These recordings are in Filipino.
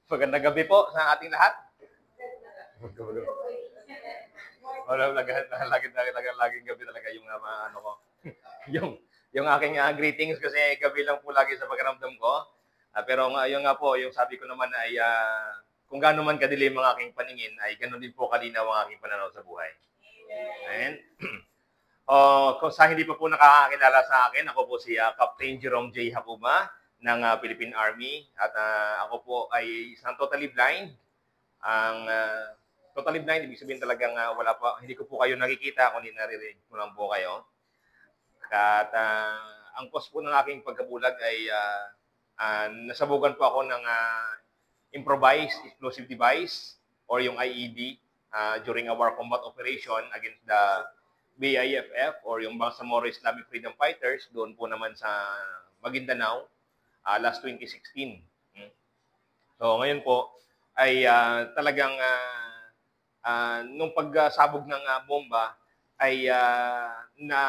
Magandang gabi po sa ating lahat. Laging gabi talaga yung ano ko. yung aking greetings kasi gabi lang po lagi sa pakiramdam ko. Pero yung nga po, yung sabi ko naman ay kung gaano man kadilim ang aking paningin ay ganoon din po kalinaw ang aking pananaw sa buhay. Amen. Kung sa hindi pa po nakakakilala sa akin, ako po si Captain Jerome J. Hakuma ng Philippine Army at ako po ay isang totally blind. Ang totally blind, ibig sabihin talagang wala pa, hindi ko po kayo nakikita, kundi naririnig ko lang po kayo. At ang cause po ng aking pagkabulag ay nasabugan po ako ng improvised explosive device or yung IED during our combat operation against the BIFF or yung Bangsamoro Islamic Freedom Fighters doon po naman sa Maguindanao last 2016. So ngayon po ay talagang nung pagsabog ng bomba ay na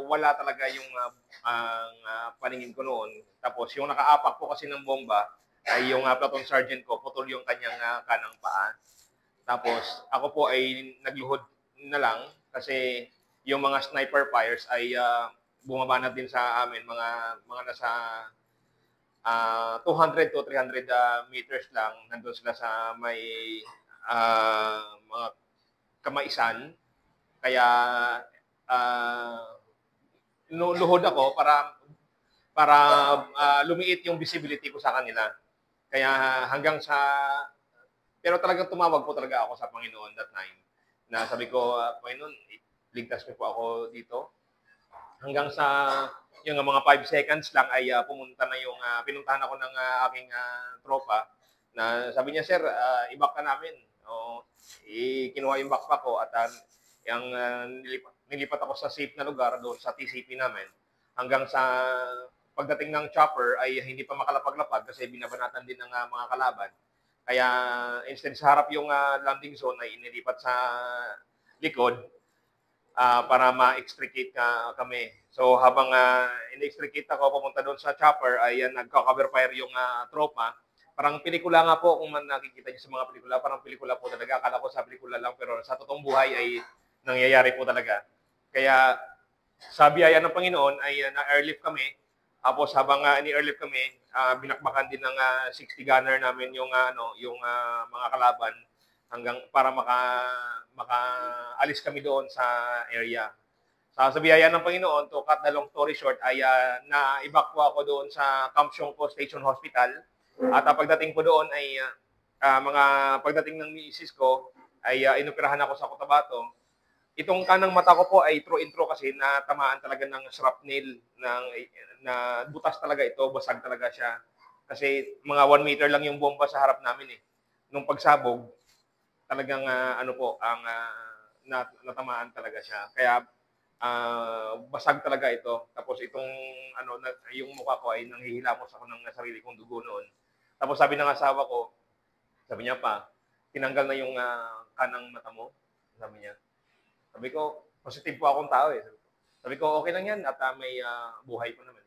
wala talaga yung paningin ko noon. Tapos yung nakaapak po kasi ng bomba ay yung platoon sergeant ko, putol yung kanyang kanang paa. Tapos ako po ay nagluhod na lang kasi yung mga sniper fires ay bumabanat din sa amin, mga nasa 200 to 300 meters lang. Nandun sila sa may mga kamaisan. Kaya luhod ako para lumiit yung visibility ko sa kanila. Kaya hanggang sa pero talagang tumawag po talaga ako sa Panginoon that time. Na sabi ko, Panginoon, ligtas niyo po ako dito. Hanggang sa yung mga 5 seconds lang ay pumunta na yung pinuntahan ako ng aking tropa na sabi niya, sir, i-back ka namin. Kinuha yung backpack ko at yung nilipat ako sa safe na lugar doon sa TCP namin. Hanggang sa pagdating ng chopper ay hindi pa makalapag-lapag kasi binabanatan din ng mga kalaban. Kaya instead sa harap yung landing zone ay inilipat sa likod para ma-extricate kami. So habang in-extricate ako papunta doon sa chopper ay nagka-cover fire yung tropa. Parang pelikula nga po kung man nakikita niyo sa mga pelikula, parang pelikula po talaga. Akala ko sa pelikula lang pero sa totoong buhay ay nangyayari po talaga. Kaya sa biyaya ng Panginoon ay na-airlift kami. Tapos habang ni-airlift kami, binakbakan din ng 60 gunner namin yung mga kalaban hanggang para makaalis kami doon sa area. Sa biyaya ng Panginoon, to cut the long story short, ay na-evacuate ako doon sa Camp Siongpo Station Hospital. At pagdating ko doon ay pagdating ng misis ko ay inoperahan ako sa Cotabato. Itong kanang mata ko po ay intro kasi natamaan talaga ng shrapnel na butas talaga ito, basag talaga siya. Kasi mga 1 meter lang yung bomba sa harap namin eh. Nung pagsabog, talagang natamaan talaga siya. Kaya basag talaga ito. Tapos itong yung mukha ko ay nanghihilamos ako ng sarili kong dugo noon. Tapos sabi ng asawa ko, sabi niya pa, tinanggal na yung kanang mata mo. Sabi niya. Sabi ko, positive po akong tao eh. Sabi ko, okay lang yan at may buhay pa naman.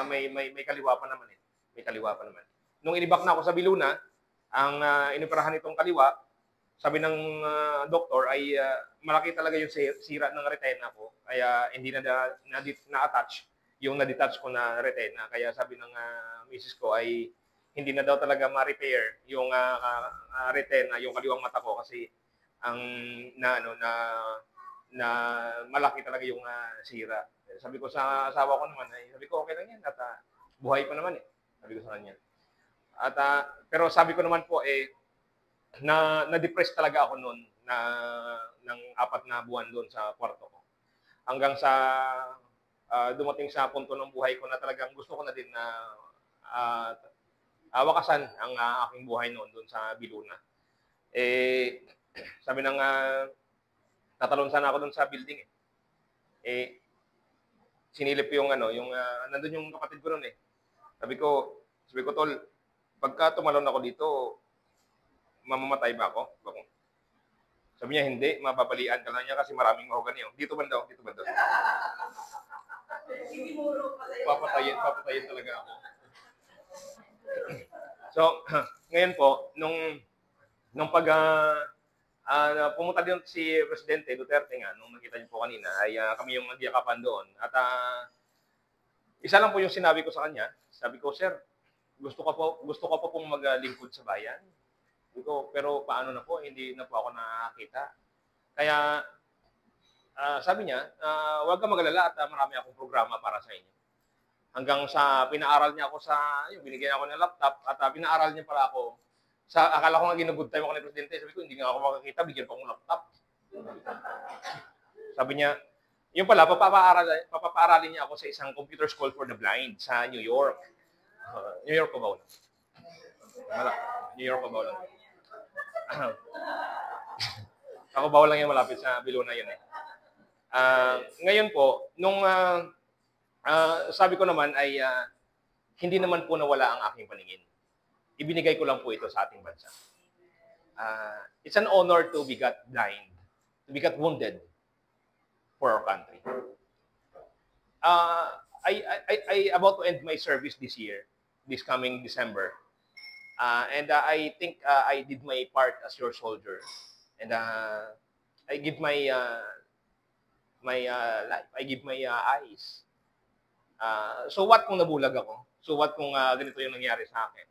May kaliwa pa naman eh. May kaliwa pa naman. Nung inibak na ako sa Biluna, ang inoperahan nitong kaliwa, sabi ng doktor ay malaki talaga yung sira ng retina ko. Kaya hindi na-attach yung na-detach ko na retina. Kaya sabi ng misis ko ay hindi na daw talaga ma-repair yung retina, yung kaliwang mata ko kasi ang na malaki talaga yung sira. Sabi ko sa asawa ko naman, sabi ko okay lang yan at buhay pa naman eh. Sabi ko sa kanya. At pero sabi ko naman po na-depress talaga ako noon ng 4 na buwan doon sa kwarto ko. Hanggang sa dumating sa punto ng buhay ko na talagang gusto ko na din na wakasan ang aking buhay noon doon sa Biluna. Sabi ng tatalon sana ako doon sa building eh. Sinilip ko yung nandun yung kapatid ko noon eh. Sabi ko, tol, pagka tumalon ako dito, mamamatay ba ako? Sabi niya, hindi, mababalian ka lang niya kasi maraming mahogani. Dito ba daw? Papatayin talaga ako. So, ngayon po, nung pag pumunta din si Presidente Duterte nga, nung nakita niyo po kanina, ay kami yung nagyakapan doon. At isa lang po yung sinabi ko sa kanya. Sabi ko, sir, gusto ko po pong maglingkod sa bayan. Sabi ko, pero paano na po, hindi na po ako nakakita. Kaya, sabi niya, huwag ka magalala at marami akong programa para sa inyo. Hanggang sa pinaaral niya ako binigyan ako ng laptop at pinaaral niya para ako. Akala ko nga ginugod time ako ng Presidente, sabi ko, hindi nga ako makakita, bigyan pa akong laptop. Sabi niya, yung pala, papaaralin niya ako sa isang computer school for the blind sa New York. New York ko ba ulit? New York ko ba ulit? Ako ba lang yan malapit sa Bilona yan eh. Ngayon po, nung sabi ko naman ay hindi naman po nawala ang aking paningin. Ibinigay ko lang po ito sa ating bansa. It's an honor to be got blind, to be got wounded for our country. I about to end my service this year, this coming December. And I think I did my part as your soldier. And I give my life. I give my eyes. So what kung nabulag ako? So what kung ganito yung nangyari sa akin?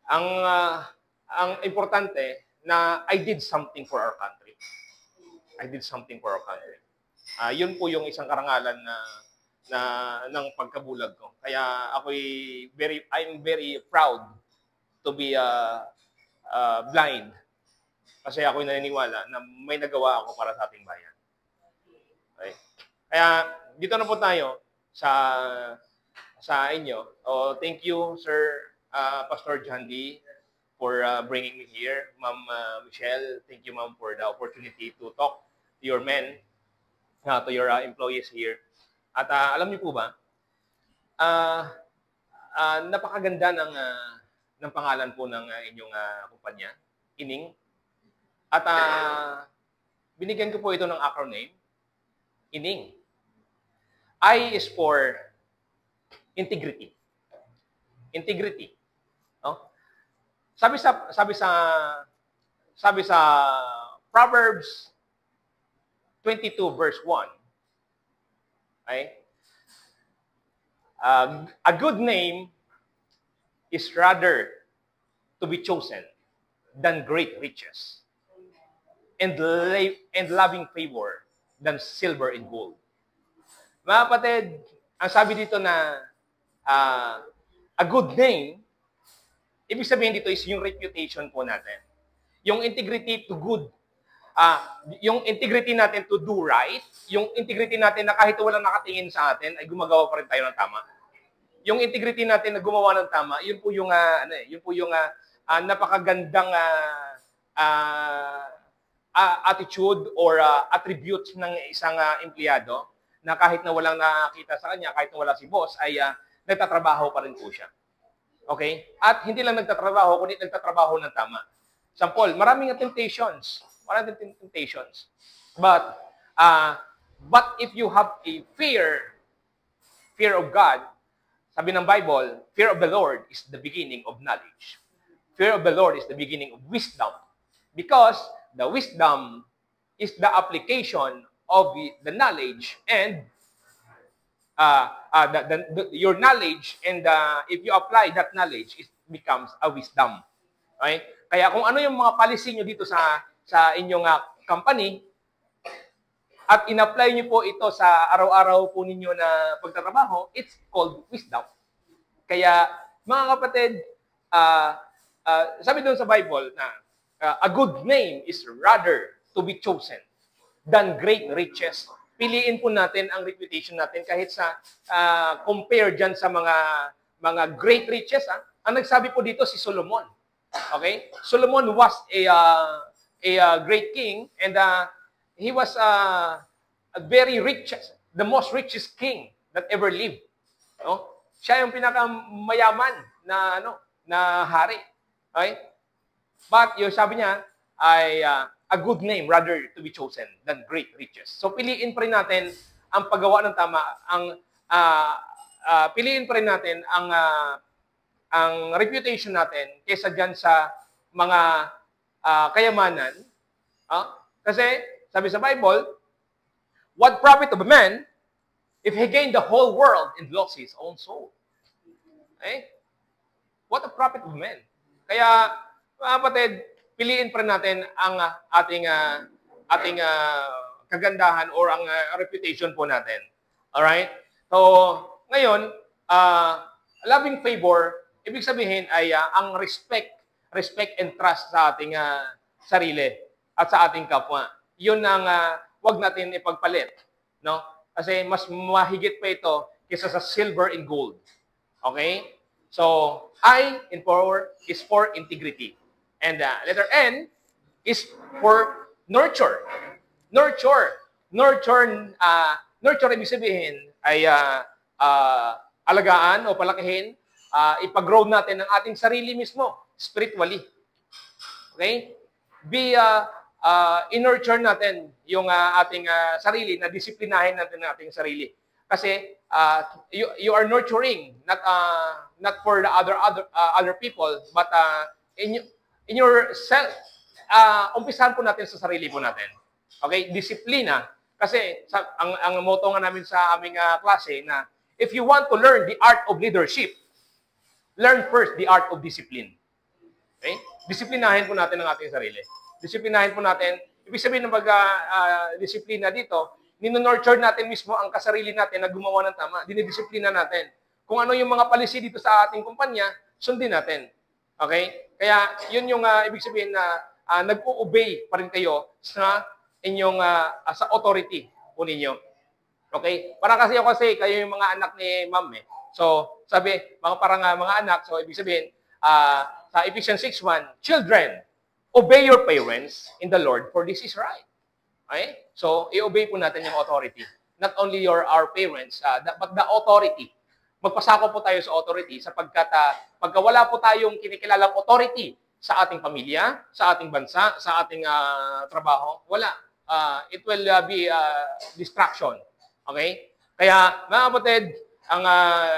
Ang importante na I did something for our country. I did something for our country. Yun po yung isang karangalan ng pagkabulag ko. Kaya I'm very proud to be blind. Kasi ako'y naniniwala na may nagawa ako para sa ating bayan. Okay? Kaya dito na po tayo sa inyo. Thank you, Sir Pastor John D, for bringing me here. Ma'am Michelle, thank you, ma'am, for the opportunity to talk to your men, to your employees here. At alam niyo po ba, napakaganda ng pangalan po ng inyong kumpanya, Ining. At binigyan ko po ito ng acronym, Ining. I is for integrity. Integrity. No? Sabi sa Proverbs 22 verse 1. Okay? A good name is rather to be chosen than great riches, and loving favor than silver and gold. Mga kapatid, ang sabi dito na a good name, ibig sabihin dito is yung reputation po natin. Yung integrity to good. Yung integrity natin to do right, yung integrity natin na kahit walang nakatingin sa atin, ay gumagawa pa rin tayo ng tama. Yung integrity natin na gumawa ng tama, yun po yung napakagandang attitude or attributes ng isang empleyado na kahit na walang nakakita sa kanya, kahit na wala si boss, ay nagtatrabaho pa rin po siya. Okay? At hindi lang nagtatrabaho, kundi nagtatrabaho ng tama. Example, maraming temptations. Maraming temptations. But if you have a fear of God, sabi ng Bible, fear of the Lord is the beginning of knowledge. Fear of the Lord is the beginning of wisdom. Because the wisdom is the application of the knowledge and your knowledge, and if you apply that knowledge, it becomes a wisdom. Okay? Kaya kung ano yung mga policy nyo dito sa inyong company, at in-apply nyo po ito sa araw-araw po ninyo na pagtatrabaho, it's called wisdom. Kaya, mga kapatid, sabi doon sa Bible na a good name is rather to be chosen than great riches. Piliin po natin ang reputation natin kahit sa compare dyan sa mga great riches. Ang nagsabi po dito si Solomon. Okay? Solomon was a great king, and he was a very rich, the most richest king that ever lived. No? Siya yung pinakamayaman na hari. Okay? But yung sabi niya ay a good name rather to be chosen than great riches. So piliin pa rin natin ang paggawa ng tama, piliin pa rin natin ang ang reputation natin kaysa dyan sa mga kayamanan. Kasi sabi sa Bible, what profit of a man if he gained the whole world and lost his own soul? Okay? What a profit of man. Kaya, mga kapatid, piliin pa rin natin ang ating kagandahan or ang reputation po natin. Alright? So, ngayon, loving favor, ibig sabihin ay ang respect and trust sa ating sarili at sa ating kapwa. Yun ang wag natin ipagpalit. No? Kasi mas mahigit pa ito kaysa sa silver and gold. Okay? So, I in power is for integrity. And letter N is for nurture. Nurture, ibig sabihin ay alagaan o palakihin, ipag-grow natin ang ating sarili mismo, spiritually. Okay? In-nurture natin yung ating sarili, na disiplinahin natin ang ating sarili. Kasi you are nurturing not for the other people, but in yourself. Umpisahan po natin sa sarili po natin. Okay? Disiplina. Kasi ang motto nga namin sa aming klase na if you want to learn the art of leadership, learn first the art of discipline. Okay? Disiplinahin po natin ang ating sarili. Disiplinahin po natin. Ibig sabihin ng disiplina dito, ninonurture natin mismo ang kasarili natin na gumawa ng tama. Dinidisiplina natin. Kung ano yung mga policy dito sa ating kumpanya, sundin natin. Okay? Kaya yun yung ibig sabihin na nag-o-obey pa rin kayo sa inyong sa authority po ninyo. Okay? Para kasi kayo yung mga anak ni ma'am eh. So, sabi, mga anak, so ibig sabihin, sa Ephesians 6:1, children, obey your parents in the Lord, for this is right. Okay? So, i-obey po natin yung authority. Not only our parents, but the authority. Magpasako po tayo sa authority sapagkat pagka wala po tayong kinikilalang authority sa ating pamilya, sa ating bansa, sa ating trabaho, wala. It will be distraction. Okay? Kaya, mga kapatid, ang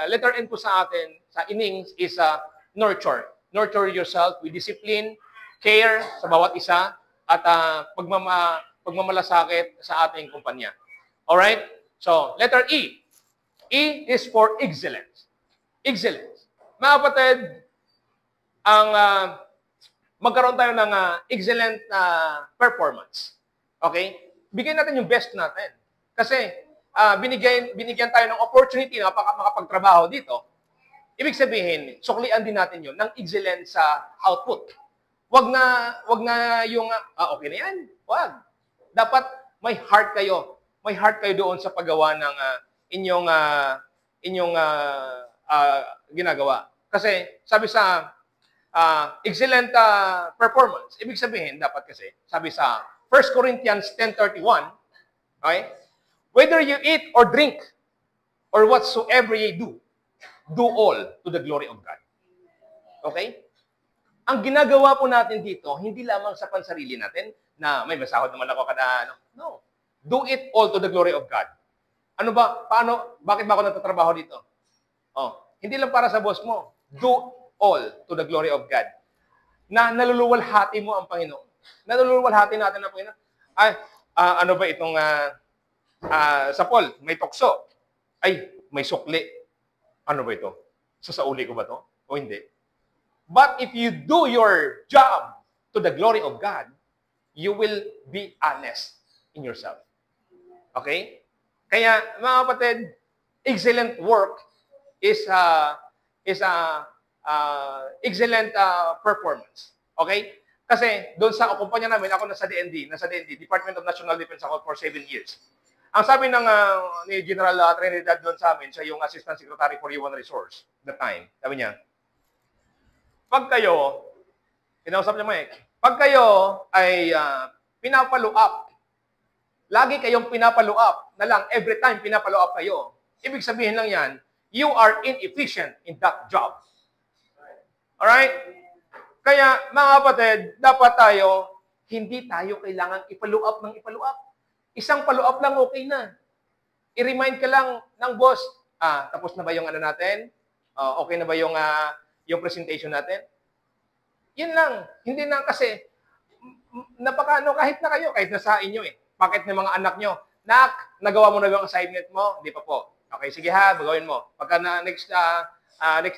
letter N po sa atin, sa innings, is nurture. Nurture yourself with discipline, care sa bawat isa, at pagmamalasakit sa ating kumpanya. Alright? So, letter E. E is for excellence. Excellence. Mga kapatid, magkaroon tayo ng excellent performance. Okay? Bigyan natin yung best natin. Kasi, binigyan tayo ng opportunity na makapagtrabaho dito. Ibig sabihin, suklian din natin yun ng excellent sa output. Wag na yung, okay na yan. Wag. Dapat may heart kayo. May heart kayo doon sa paggawa ng inyong ginagawa. Kasi sabi sa excellent performance, ibig sabihin, dapat kasi, sabi sa 1 Corinthians 10:31, okay? Whether you eat or drink, or whatsoever ye do all to the glory of God. Okay? Ang ginagawa po natin dito, hindi lamang sa pansarili natin, na may masahod naman ako kada ano. No. Do it all to the glory of God. Ano ba? Paano? Bakit ba ako natatrabaho dito? Hindi lang para sa boss mo. Do all to the glory of God. Na naluluwalhati mo ang Panginoon. Naluluwalhati natin ang Panginoon. Ay, ano ba itong sa Paul, may tukso. Ay, may sukli. Ano ba ito? Sasauli ko ba to? O hindi? But if you do your job to the glory of God, you will be honest in yourself. Okay? Kaya, mga kapatid, excellent work is excellent performance. Okay? Kasi doon sa kumpanya namin, ako nasa DND, Department of National Defense ako for 7 years. Ang sabi ng ni General Trinidad doon sa amin, siya yung Assistant Secretary for Human Resource that time. Sabi niya, pag kayo, kinausap niya Mike, pag kayo ay pinapalo up, lagi kayong pinapalo up na lang, every time pinapalo up kayo, ibig sabihin lang yan, you are inefficient in that job. Alright? Kaya, mga kapatid, dapat tayo, hindi tayo kailangan ipalo up ng ipalo up. Isang follow up lang, okay na. I-remind ka lang ng boss, tapos na ba yung ano natin? Okay na ba yung yung presentation natin? Yun lang. Hindi na kasi, kahit na kayo, kahit na sa inyo Bakit ng mga anak nyo? Nak, nagawa mo na yung assignment mo? Hindi pa po. Okay, sige ha, gawin mo. Pagka next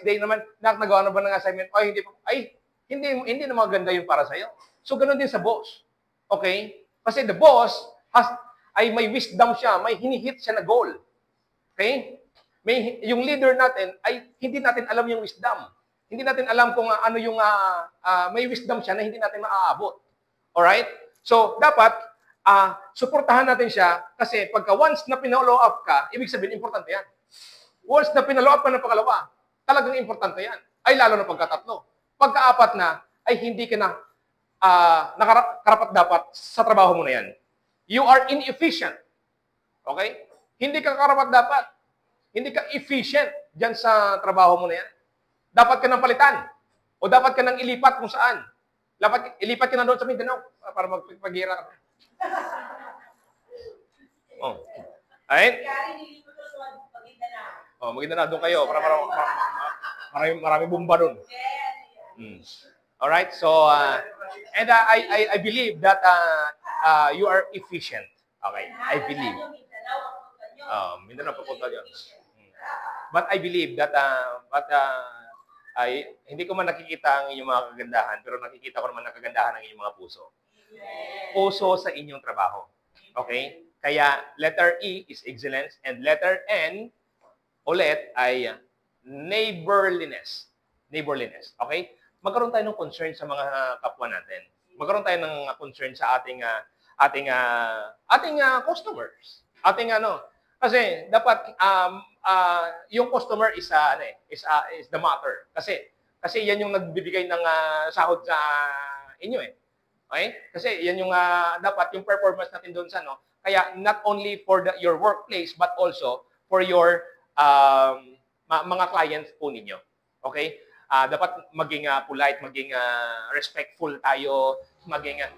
day naman, nak, nagawa na ba ng assignment? Ay, hindi pa. Ay, hindi na maganda yun para sa'yo. So, ganun din sa boss. Okay? Kasi the boss may wisdom siya, may hinihit siya na goal. Okay? Yung leader natin ay hindi natin alam yung wisdom. Hindi natin alam kung ano yung may wisdom siya na hindi natin maaabot. Alright? So, dapat suportahan natin siya kasi pagka once na pinalo up ka, ibig sabihin, importante yan. Once na pinalo up ka ng pangalawa, talagang importante yan. Ay lalo na pagkatatlo. Pagkaapat na, ay hindi ka na nakarapat-dapat sa trabaho mo na yan. You are inefficient. Okay? Hindi ka karapat-dapat. Hindi ka efficient dyan sa trabaho mo na yan. Dapat ka nang palitan. O dapat ka nang ilipat kung saan. Dapat ilipat ka na doon sa Mindanao para magpaghira ka. Oh. Ayun? Oh, Maguindanao doon kayo para marami bomba doon. Alright, so and I believe that you are efficient. Okay, I believe. Mindanao papunta yun. But I believe that hindi ko man nakikita ang inyong mga kagandahan, pero nakikita ko naman ang kagandahan ng inyong mga puso. Puso sa inyong trabaho. Okay? Kaya letter E is excellence and letter N ulit ay neighborliness. Neighborliness. Okay? Magkaroon tayo ng concern sa mga kapwa natin. Magkaroon tayo ng concern sa ating customers. Kasi dapat yung customer is the matter. Kasi yan yung nagbibigay ng sahod sa inyo Okay? Kasi yan yung dapat yung performance natin doon sa Kaya not only for your workplace but also for your mga clients po ninyo. Okay? Dapat maging polite, maging respectful tayo, mga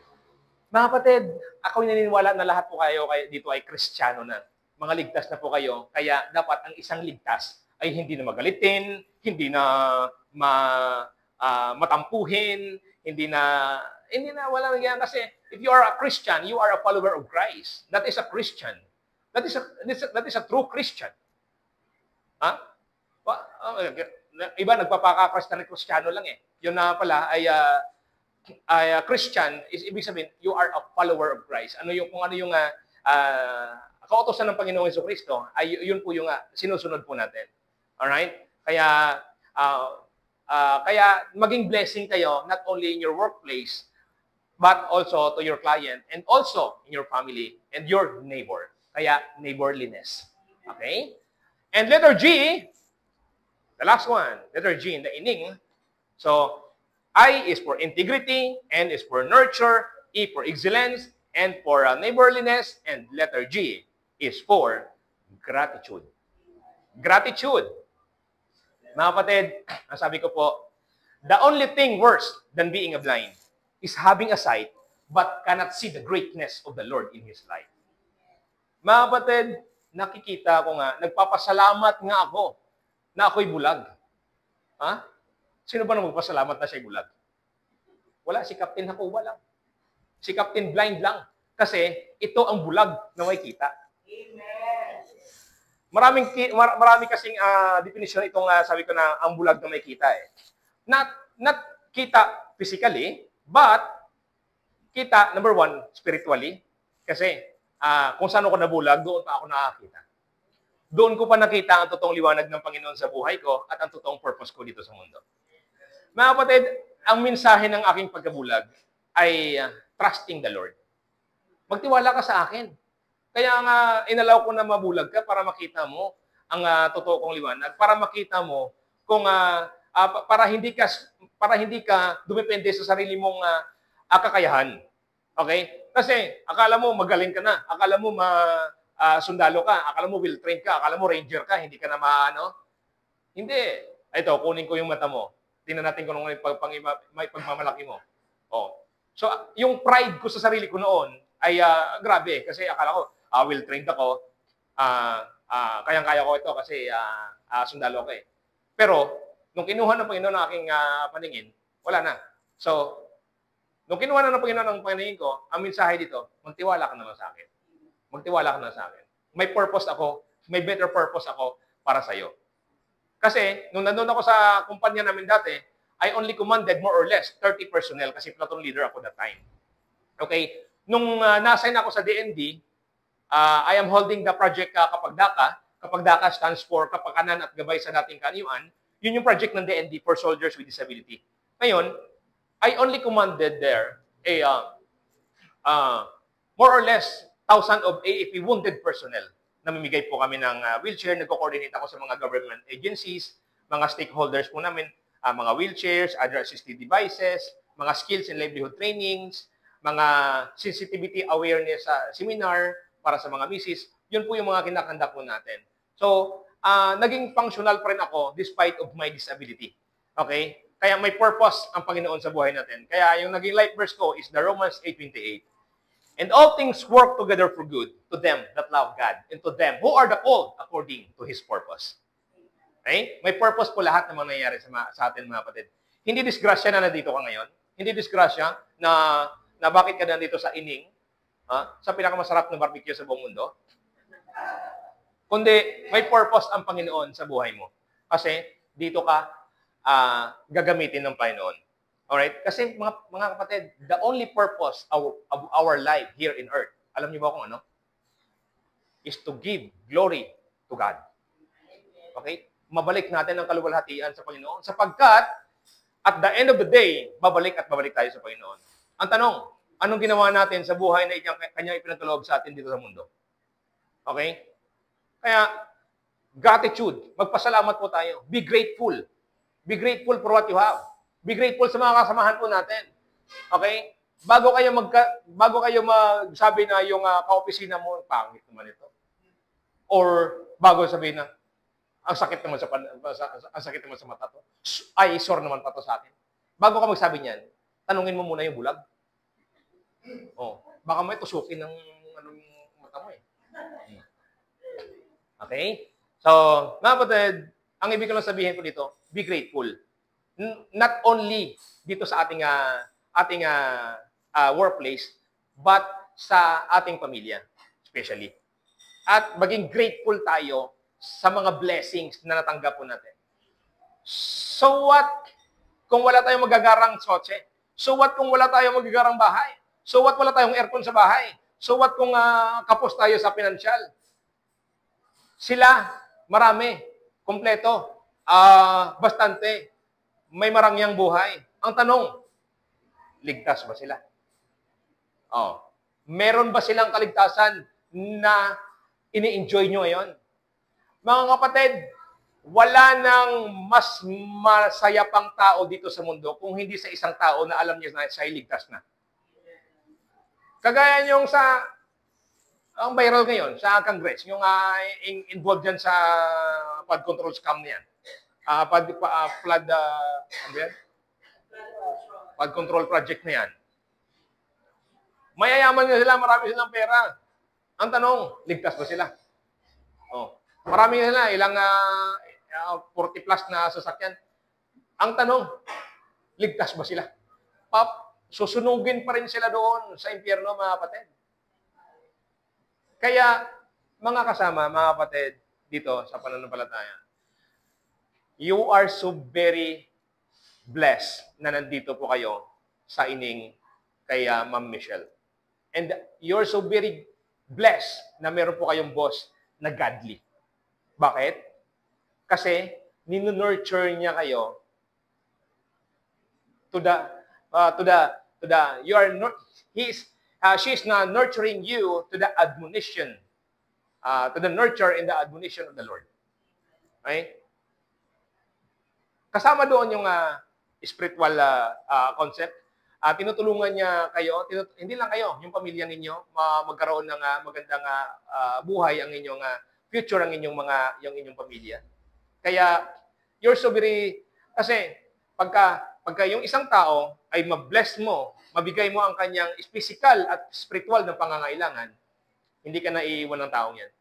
kapatid, ako naniniwala na lahat po kayo dito ay Kristiyano na. Mga ligtas na po kayo. Kaya dapat ang isang ligtas ay hindi na magalitin, hindi na matampuhin, hindi na wala nangyayang kasi if you are a Christian, you are a follower of Christ. That is a Christian. That is a true Christian. Ha? Iba nagpapaka-Kristiyano lang Yun na pala ay Christian is ibig sabihin you are a follower of Christ. Kung ano yung kautosan ng Panginoong Jesucristo ay yun po yung sinusunod po natin. All right? Kaya maging blessing kayo not only in your workplace but also to your client and also in your family and your neighbor. Kaya neighborliness. Okay? And letter G, the last one, letter G in the ining. So, I is for integrity, N is for nurture, E for excellence, and for neighborliness, and letter G is for gratitude. Gratitude. Mga kapatid, ang sabi ko po, the only thing worse than being a blind is having a sight but cannot see the greatness of the Lord in his life. Mga kapatid, nakikita ko nagpapasalamat nga ako na ako'y bulag. Ha? Sino ba na magpasalamat na siya'y bulag? Wala, si Captain Hakuba lang. Si Captain Blind lang. Kasi ito ang bulag na may kita. Amen. Marami kasing definition itong sabi ko na ang bulag na may kita Not kita physically, but kita, number one, spiritually. Kasi kung saan ako nabulag, doon pa ako nakakita. Doon ko pa nakita ang totoong liwanag ng Panginoon sa buhay ko at ang totoong purpose ko dito sa mundo. Mga kapatid, ang mensahe ng aking pagkabulag ay trusting the Lord. Magtiwala ka sa akin. Kaya nga, inalaw ko na mabulag ka para makita mo ang totoo kong liwanag, para makita mo kung para hindi ka dumepende sa sarili mong kakayahan. Okay? Kasi akala mo magaling ka na, akala mo sundalo ka, akala mo well-trained ka, akala mo ranger ka, hindi ka na Hindi. Ito, kunin ko yung mata mo. Tingnan natin kung may pagmamalaki mo. Oh. So, yung pride ko sa sarili ko noon ay grabe kasi akala ko well-trained ako, kayang-kaya ko ito kasi sundalo ko Pero, Nung kinuha ng Panginoon ang aking paningin, wala na. So, nung kinuha na ng Panginoon ang paningin ko, ang mensahe dito, magtiwala ka na lang sa akin. Magtiwala ka na sa akin. May purpose ako, may better purpose ako para sa'yo. Kasi, nung nandun ako sa kumpanya namin dati, I only commanded more or less 30 personnel kasi platoon leader ako that time. Okay? Nung na-assign ako sa DND, I am holding the project Kapagdaka. Kapagdaka stands for Kapakanan at Gabay sa Dating Kaanyuan. Yun yung project ng DND for soldiers with disability. Ngayon, I only commanded there more or less 1,000 of AAP wounded personnel. Namimigay po kami ng wheelchair. Nagko-coordinate ako sa mga government agencies, mga stakeholders po namin, mga wheelchairs, other assistive devices, mga skills and livelihood trainings, mga sensitivity awareness seminar para sa mga misis. Yun po yung mga kinakanda po natin. So, naging functional pa rin ako despite of my disability. Okay? Kaya may purpose ang Panginoon sa buhay natin. Kaya yung naging life verse ko is the Romans 8:28. And all things work together for good to them that love God and to them who are the called according to His purpose. Okay? May purpose po lahat ng mga nangyayari sa atin, mga kapatid. Hindi disgrasya na nandito ka ngayon. Hindi disgrasya na bakit ka nandito sa ining, sa pinakamasarap na barbecue sa buong mundo. Kundi may purpose ang Panginoon sa buhay mo. Kasi dito ka gagamitin ng Panginoon. Alright? Kasi mga kapatid, the only purpose of our life here in earth, alam niyo ba kung ano? Is to give glory to God. Okay? Mabalik natin ang kaluwalhatian sa Panginoon sapagkat at the end of the day, babalik at babalik tayo sa Panginoon. Ang tanong, anong ginawa natin sa buhay na Kanya ipinatulog sa atin dito sa mundo? Okay? Kaya, gratitude. Magpasalamat po tayo. Be grateful. Be grateful for what you have. Be grateful sa mga kasamahan po natin. Okay? Bago kayo magsabi na yung kaopisina mo, pangit naman ito. Or bago sabihin na, ang sakit naman sa mata to. Ay, sore naman pa to sa akin. Bago ka magsabi niyan, tanungin mo muna yung bulag. Oh, baka may tusukin ng mata mo eh. Okay? So, mga kapatid, ang ibig ko lang sabihin ko dito, be grateful. Not only dito sa ating workplace, but sa ating pamilya, especially. At maging grateful tayo sa mga blessings na natanggap po natin. So what kung wala tayong magagarang kotse? So what kung wala tayong magagarang bahay? So what wala tayong aircon sa bahay? So what kung kapos tayo sa pinansyal? Sila, marami, kompleto, bastante, may marangyang buhay. Ang tanong, ligtas ba sila? Oh, meron ba silang kaligtasan na ini-enjoy nyo ngayon? Mga kapatid, wala nang mas masaya pang tao dito sa mundo kung hindi sa isang tao na alam niya na siya ligtas na. Kagaya niyong ang viral ngayon sa Congress, yung involved dyan sa flood control scam niyan. Flood control project na yan. Mayayaman na sila, marami silang pera. Ang tanong, ligtas ba sila? Oh. Marami sila, ilang 40 plus na sasakyan. Ang tanong, ligtas ba sila? Susunugin pa rin sila doon sa impyerno, mga kapatid. Kaya, mga kasama, mga kapatid, dito sa pananampalataya, you are so very blessed na nandito po kayo sa ining kay Ma'am Michelle. And you're so very blessed na meron po kayong boss na godly. Bakit? Kasi ninunurture niya kayo she's na nurturing you to the admonition, to the nurture and the admonition of the Lord. Okay? Kasama doon yung spiritual concept. Tinutulungan niya kayo, hindi lang kayo, yung pamilya ninyo, magkaroon ng magandang buhay ang inyong future ang yung inyong pamilya. Kaya you're so very kasi pagka yung isang tao ay ma-bless mo, mabigay mo ang kanyang physical at spiritual na pangangailangan, hindi ka na iiwan ng taong yan.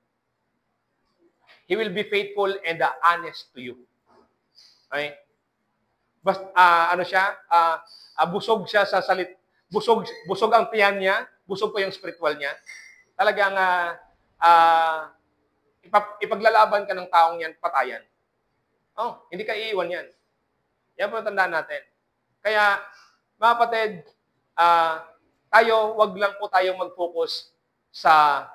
He will be faithful and honest to you. Okay? ano siya, busog siya sa busog ang tiyan niya, busog pa yung spiritual niya. Talagang ipaglalaban ka ng taong yan, patayan. Oh, hindi ka iiwan yan. Yan po tandaan natin. Kaya, mga kapatid, wag lang po tayong mag-focus sa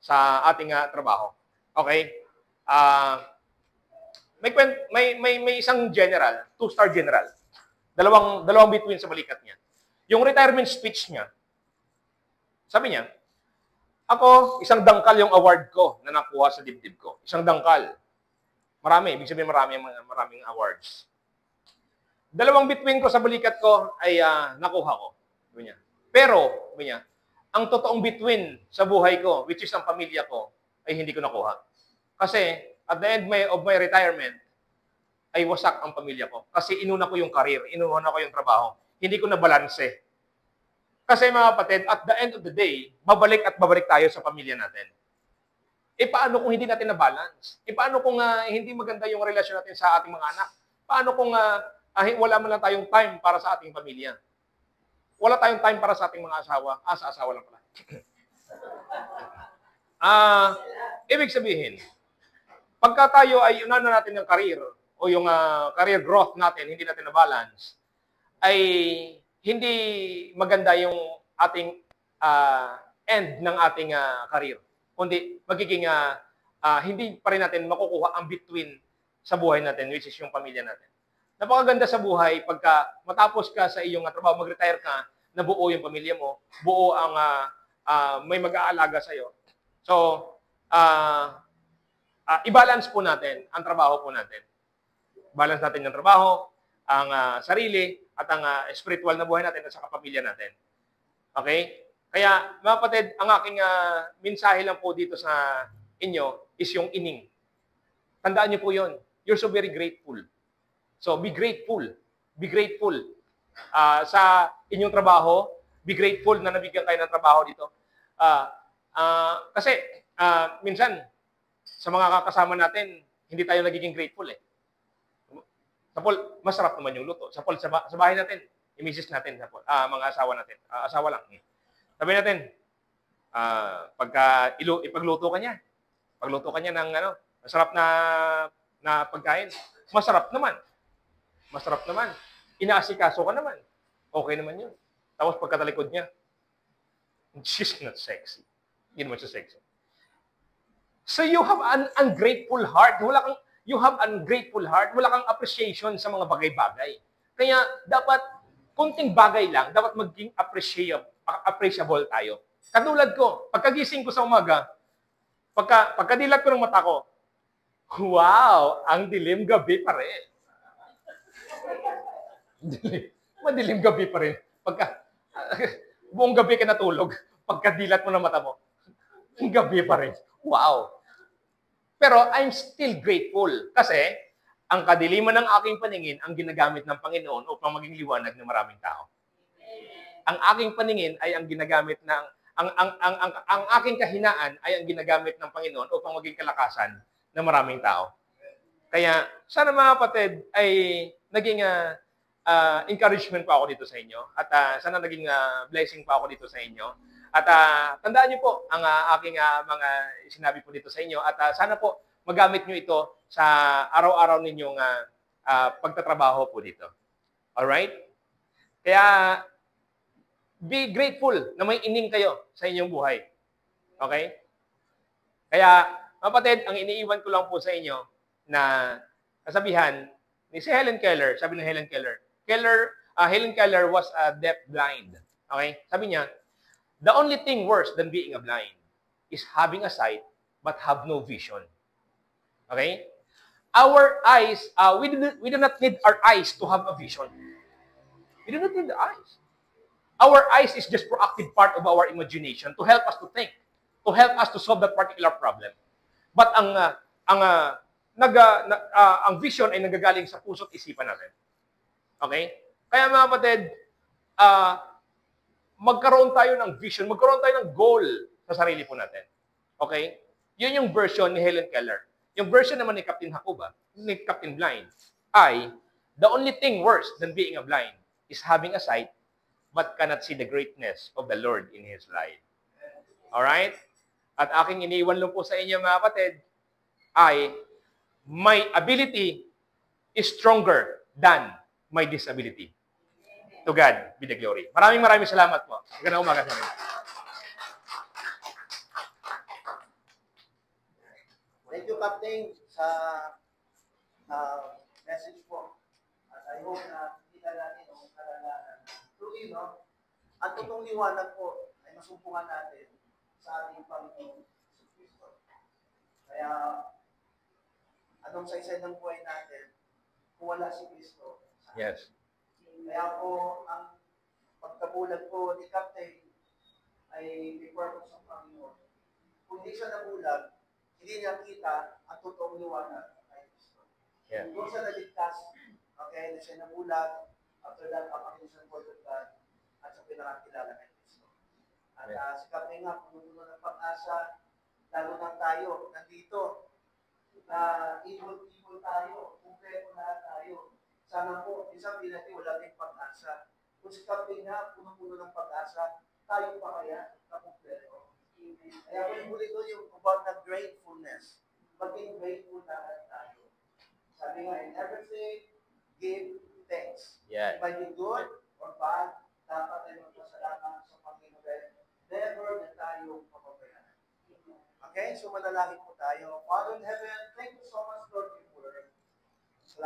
sa ating trabaho. Okay? May isang general, 2-star general. Dalawang bituin sa balikat niya. Yung retirement speech niya, sabi niya, ako, isang dangkal yung award ko na nakuha sa dibdib ko. Isang dangkal. Marami, ibig sabihin maraming awards. Dalawang bituin ko sa balikat ko ay nakuha ko. Sabi niya. Pero, sabi niya, ang totoong bituin sa buhay ko, which is ang pamilya ko, ay hindi ko nakuha. Kasi, at the end of my retirement, ay wasak ang pamilya ko. Kasi inuna ko yung career, inuna ko yung trabaho. Hindi ko na balanse. Kasi mga kapatid, at the end of the day, babalik tayo sa pamilya natin. E paano kung hindi natin na-balance? E paano kung hindi maganda yung relasyon natin sa ating mga anak? Paano kung wala man lang tayong time para sa ating pamilya? Wala tayong time para sa ating mga asawa. Sa asawa lang pala. Ibig sabihin, pagka tayo ay unana natin yung career o yung career growth natin, hindi natin na-balance, ay hindi maganda yung ating end ng ating career. Kundi magiging hindi pa rin natin makukuha ang between sa buhay natin, which is yung pamilya natin. Napakaganda sa buhay pagka matapos ka sa iyong trabaho, mag-retire ka, nabuo yung pamilya mo, buo ang may mag-aalaga sa'yo. So, i-balance po natin ang trabaho po natin. Balance natin yung trabaho, ang sarili, at ang spiritual na buhay natin at sa kapamilya natin. Okay? Kaya, mga kapatid, ang aking mensahe lang po dito sa inyo is yung ining. Tandaan niyo po yun. You're so very grateful. So, be grateful. Be grateful. Sa inyong trabaho, be grateful na nabigyan kayo ng trabaho dito. Kasi, minsan, sa mga kakasama natin, hindi tayo nagiging grateful eh. Sapol, masarap naman yung luto. Sapol, sa bahay natin, imisis natin, sapol, mga asawa natin. Asawa lang. Sabi natin, ipagluto ka niya. Pagluto ka niya ng masarap na pagkain. Masarap naman. Masarap naman. Inaasikaso ka naman. Okay naman yun. Tapos pagkatalikod niya, she's not sexy. Hindi naman siya sexy. So you have an ungrateful heart. You have ungrateful heart. Wala kang appreciation sa mga bagay-bagay. Kaya dapat, kunting bagay lang, dapat maging appreciable tayo. Katulad ko, pagkagising ko sa umaga, pagkadilat ko ng mata ko, wow, ang dilim gabi pa rin. Madilim gabi pa rin. Buong gabi ka natulog, pagkadilat mo ng mata mo, gabi pa rin. Wow. Pero I'm still grateful kasi ang kadiliman ng aking paningin ang ginagamit ng Panginoon upang maging liwanag ng maraming tao. Ang aking paningin ay ang ginagamit ng ang aking kahinaan ay ang ginagamit ng Panginoon upang maging kalakasan ng maraming tao. Kaya sana mga kapatid ay naging encouragement pa ako dito sa inyo at sana naging blessing pa ako dito sa inyo. At tandaan niyo po ang aking mga sinabi po dito sa inyo at sana po magamit niyo ito sa araw-araw ninyong pagtatrabaho po dito. Alright? Kaya be grateful na may ining kayo sa inyong buhay. Okay? Kaya, kapatid, ang iniiwan ko lang po sa inyo na kasabihan ni si Helen Keller, sabi ni Helen Keller, Helen Keller was deaf-blind. Okay? Sabi niya, the only thing worse than being a blind is having a sight but have no vision. Okay? Our eyes, we do not need our eyes to have a vision. We do not need the eyes. Our eyes is just proactive part of our imagination to help us to think, to help us to solve that particular problem. But ang vision ay nagagaling sa puso't isipan natin. Okay? Kaya mga kapatid, magkaroon tayo ng vision, magkaroon tayo ng goal sa sarili po natin. Okay? Yun yung version ni Helen Keller. Yung version naman ni Captain Hakuba, ni Captain Blind, ay The only thing worse than being a blind is having a sight but cannot see the greatness of the Lord in His life. Alright? At aking iniwan lang po sa inyo mga kapatid ay my ability is stronger than my disability. To God be the glory. Maraming salamat po. Magandang umaga sa inyo. Thank you, Captain, sa message po. At I hope na kita natin ang karanasan. Truly, no? Ang totoong liwanag po ay masumpungan natin sa ating Panginoon Kristo. Kaya, anong saysay ng buhay natin kung wala si Kristo? Yes. Kaya po, ang pagkabulag po ni Captain ay may purpose ng Panginoon. Kung hindi siya nabulag, hindi niya kita ang totoong liwanag kay Kristo. Yeah. Doon sa naligtas, okay, na siya nabulag, after that, papakinig sa Word of God, at sa pinakakilala kay Kristo. At si Captain nga, puno ng pag-asa, lalo na tayo, nandito, na ibon tayo, kumpleto lahat tayo. Sana po, isang pinati, wala tayong pag-asa. Kung si Captain nga, puno-puno ng pag-asa, tayo pa kaya na kumpleto. Kaya kung huli doon yung about the gratefulness, maging grateful lahat tayo. Sabi nga, in everything, give thanks. Yeah. Maging good or bad, dapat tayo magpasalamat sa Panginoon. Never na tayo papabayaan. Okay? So manalangin po tayo. Father in heaven, thank you